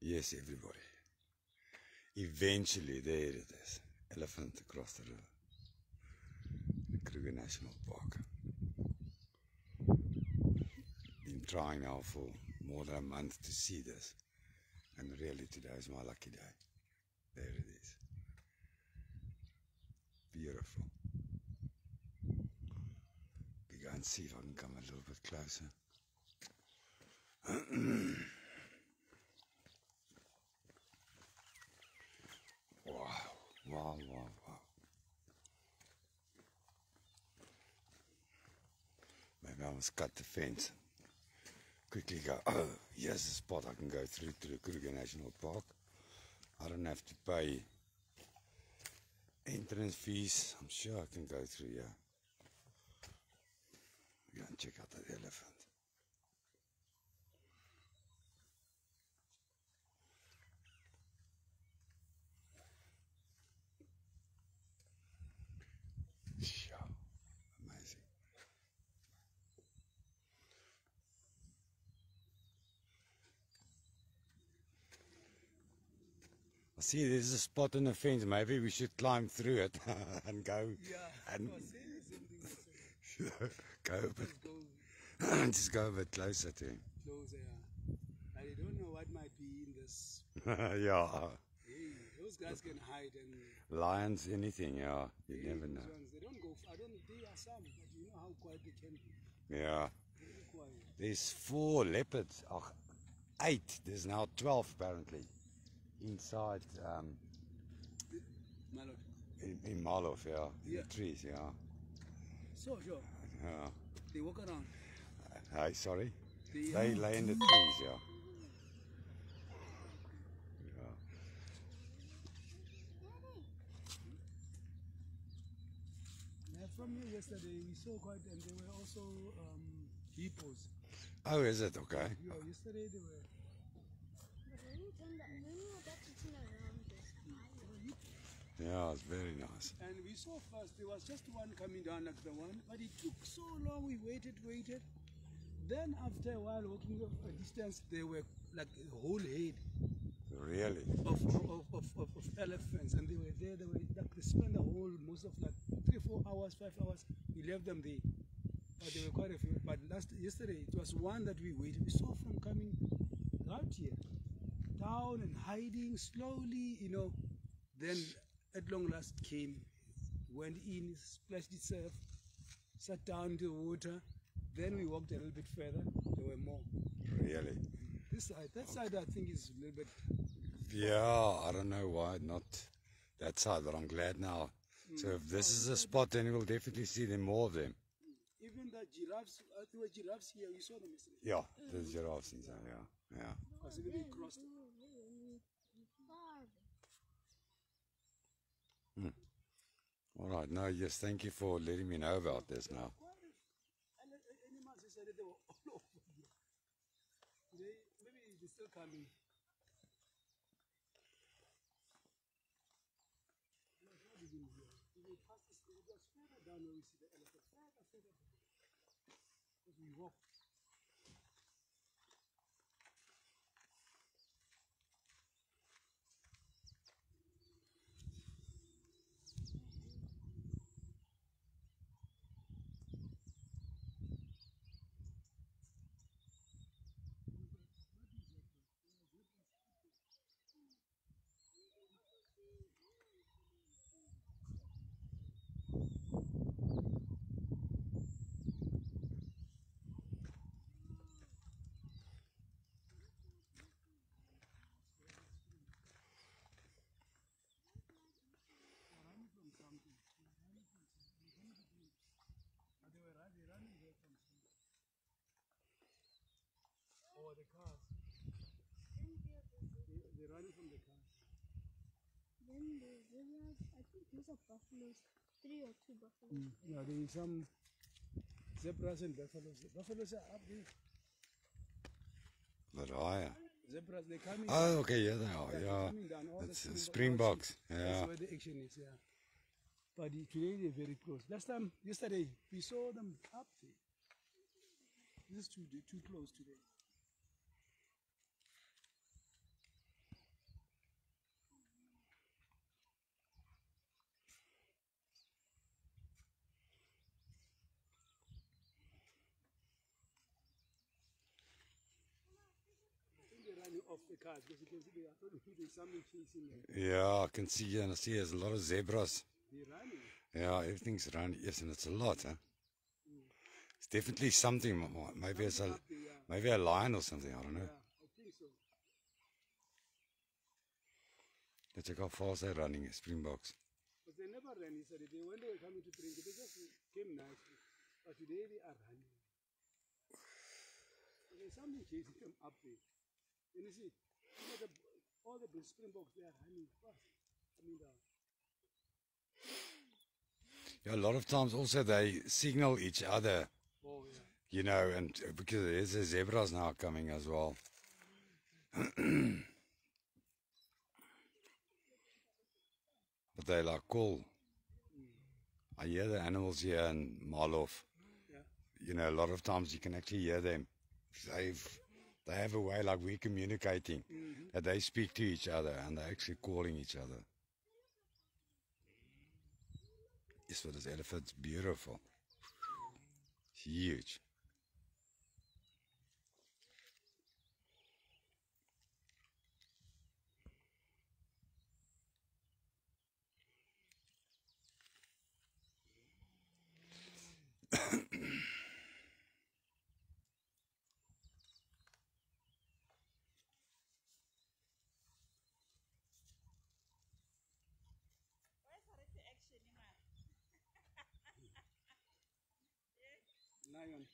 Yes, everybody. Eventually, there it is. Elephant across the river. The Kruger National Park. Been trying now for more than a month to see this. And really today is my lucky day. There it is. Beautiful. We go and see if I can come a little bit closer. Wow, wow, wow, wow. Maybe I must cut the fence. Quickly go, oh, here's a spot I can go through to the Kruger National Park. I don't have to pay entrance fees. I'm sure I can go through here. Go and check out that elephant. Sure. Amazing. I see there's a spot on the fence. Maybe we should climb through it and go. Yeah, and go a bit. Just go a bit closer to him. Closer, yeah. I don't know what might be in this. Yeah. Hey, those guys can hide and Lions, anything, yeah. You never know. ones, they don't go. They are some, but you know how quiet they can be. Yeah. Very quiet. There's 4 leopards. 8. There's now 12 apparently. Inside Malot. in Malov, yeah. In Yeah. the trees, yeah. So sure. Yeah. They walk around. Hey, sorry? They They lay in the trees, yeah. Yeah. From here yesterday, we saw quite, and there were also hippos. Oh, is it? Okay. Yeah, yesterday they were. Yeah, it's very nice. And we saw first, there was just one coming down like the one, but it took so long, we waited. Then after a while, walking a distance, they were like a whole head Really? of elephants, and they were there, they spent the whole, most of like 3, 4 hours, 5 hours, we left them there. But there were quite a few, but yesterday, it was one that we waited, we saw from coming out here, down and hiding slowly, you know, then at long last came, went in, splashed itself, sat down in the water. Then we walked a little bit further. There were more. Really? This side, that side, I think is a little bit. Yeah, I don't know why not that side, but I'm glad now. So if this is a spot, then we'll definitely see them, more of them. Even the giraffes, there were giraffes here. You saw them yesterday. Yeah, there's giraffes in there. Yeah, yeah. Because they crossed. All right. No, yes. Thank you for letting me know about this now. Animals, they said they were all over here. Maybe they're still coming. We passed this, it was further down where we see the elephant. Further down. Because we walked. Oh, the cars. They're running from the cars. Then the zebras, I think these are buffaloes, 3 or 2 buffaloes. Yeah, there is some zebras and buffaloes. Buffaloes are up there. But higher. Zebras, they're coming. Oh, okay. Yeah, they are. they're Yeah. coming down. All It's the Springboks. That's Yeah. where the action is, yeah. But today they're very close. Yesterday, we saw them up there. This is too close today. of the cars because you can see there's something chasing them. Yeah, I can see, and I see there's a lot of zebras. They're running. Yeah, everything's around. Yes, and it's a lot, huh? It's definitely something. Maybe it's Something up there, yeah. maybe a lion or something. I don't know. Yeah, I think so. Let's check how fast they're running, Springboks. But they never ran yesterday. When they were coming to drink, they just came nicely. But today they are running. So there's something chasing them up there. And you see, all the Springboks, they are running fast. Coming down. Yeah, a lot of times also they signal each other, Oh, yeah. you know, and because there's the zebras now coming as well. But they like call. I hear the animals here in Marlof. Yeah. You know, a lot of times you can actually hear them. They have a way like we're communicating, that they speak to each other and they're actually calling each other. Yes, for this elephant's beautiful. It's huge. Lion.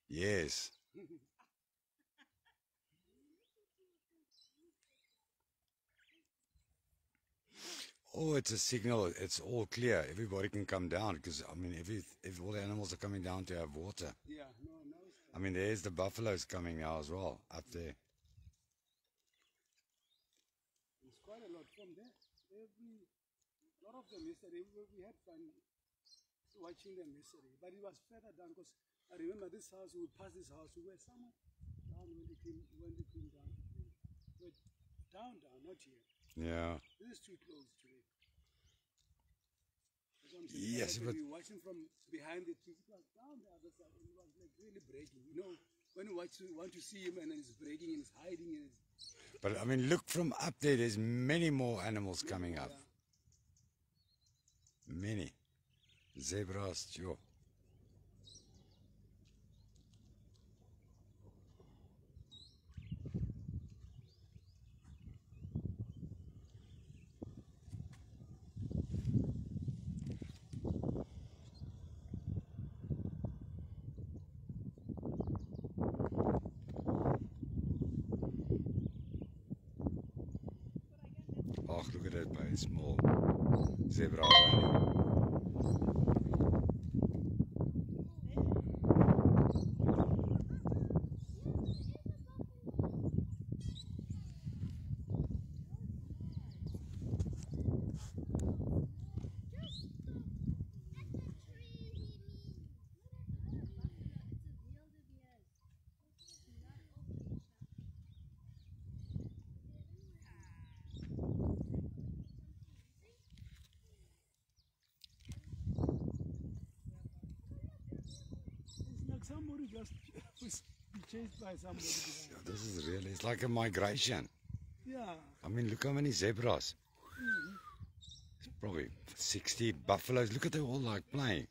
Yes. Oh, it's a signal. It's all clear. Everybody can come down because, I mean, if all the animals are coming down to have water. Yeah, no, it's I mean, there's the buffaloes coming now as well, up there. It's quite a lot from there. A lot of them yesterday, we had fun watching them yesterday. But it was further down because I remember this house, we would pass this house, we were somewhere down when they came down. But down, not here. Yeah. This is too close today. That's what I'm saying. Yes, Like but we were watching from behind the trees. It was down the other side. It was like really breaking. You know, when you want to see him and then it's breaking and it's hiding and it's... but I mean, look from up there. There's many more animals coming up. Many zebras, sure. Oh, look at that, by small zebra running. It's like somebody just was chased by somebody behind. Yeah, this is really, it's like a migration. Yeah. I mean, look how many zebras. It's probably 60 buffaloes. Look at them all like playing.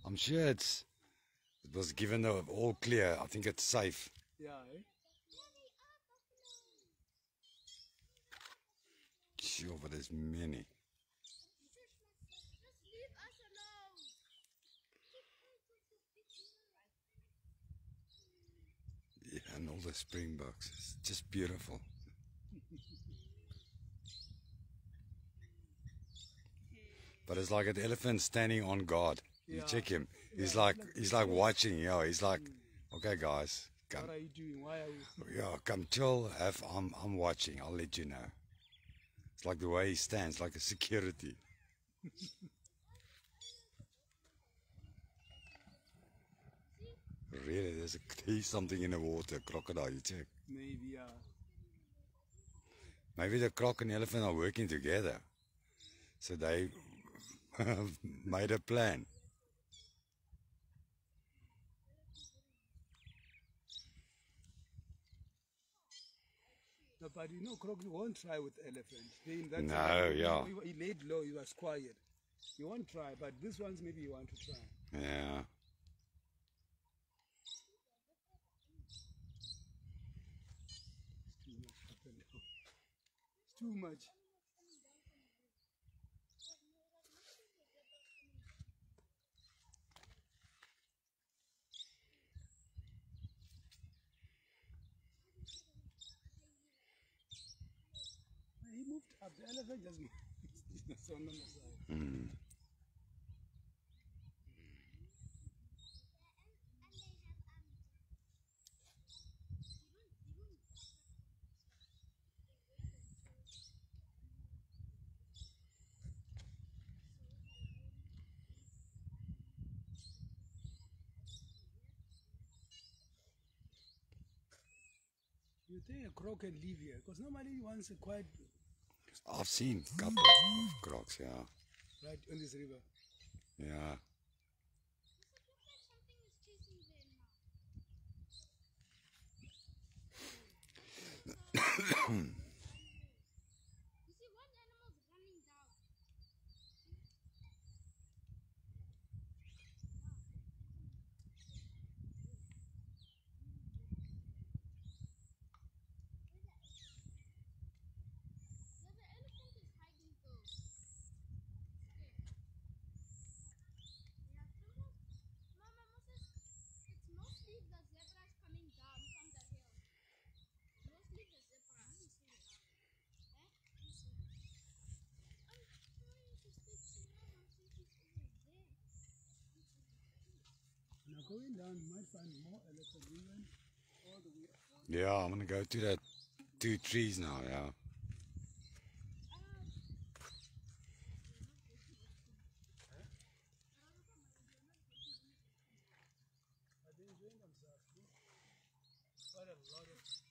I'm sure it was given the all clear. I think it's safe. Yeah, eh? Sure, but there's many. Yeah, and all the springboks. It's just beautiful. But it's like an elephant standing on guard. You Yeah. check him. He's Yeah, like it's like he's the like first. watching. Yeah, he's like, okay, guys, come. What are you doing? Why are you... Yeah, come chill. I'm watching. I'll let you know. It's like the way he stands, like a security. Really, there's something in the water. Crocodile. You check. Maybe, yeah. Maybe the croc and the elephant are working together. So they made a plan. No, but you know, Croc won't try with elephants. That No, yeah. He laid low, he was quiet. He won't try, but this one's maybe you want to try. Yeah. It's too much happening. It's too much. He moved up. The elephant just moved. It's on the side. Mm. You think a croc can live here? Because normally he wants a quiet I've seen a couple of crocs, yeah. right on this river. Yeah. Now going down, you might find more elephant. We went all the way up. Yeah, I'm gonna go to that 2 trees now, yeah. But they're enjoying themselves too. Quite a lot of